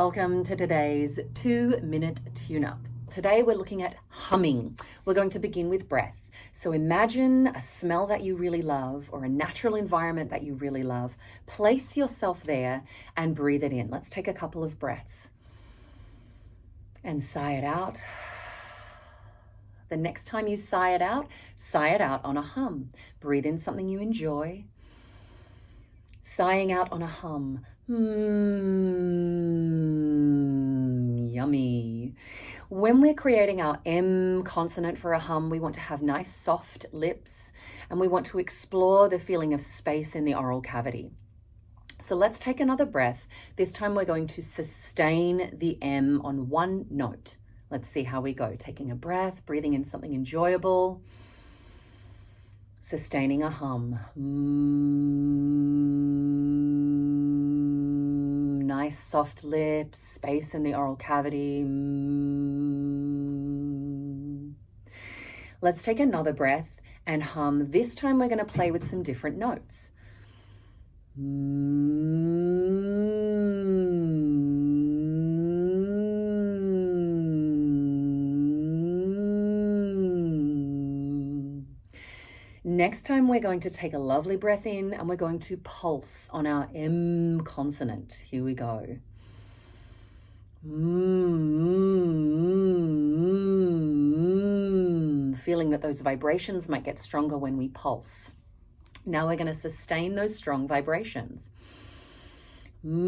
Welcome to today's 2-minute tune-up. Today we're looking at humming. We're going to begin with breath. So imagine a smell that you really love or a natural environment that you really love. Place yourself there and breathe it in. Let's take a couple of breaths. And sigh it out. The next time you sigh it out on a hum. Breathe in something you enjoy. Sighing out on a hum. Yummy. When we're creating our M consonant for a hum, we want to have nice soft lips and we want to explore the feeling of space in the oral cavity. So let's take another breath. This time we're going to sustain the M on one note. Let's see how we go. Taking a breath, breathing in something enjoyable. Sustaining a hum. Nice soft lips, space in the oral cavity. Let's take another breath and hum. This time we're going to play with some different notes. Next time we're going to take a lovely breath in and we're going to pulse on our M consonant. Here we go. Feeling that those vibrations might get stronger when we pulse. Now we're going to sustain those strong vibrations. Now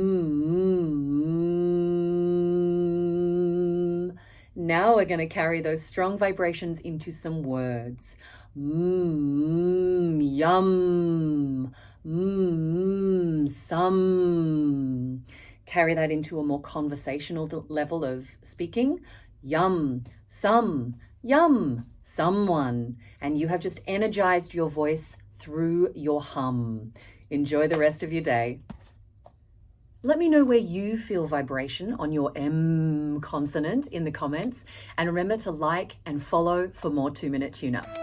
we're going to carry those strong vibrations into some words. Yum, some. Carry that into a more conversational level of speaking. Yum, some, yum, someone. And you have just energized your voice through your hum. Enjoy the rest of your day. Let me know where you feel vibration on your M consonant in the comments. And remember to like and follow for more 2-minute tune-ups.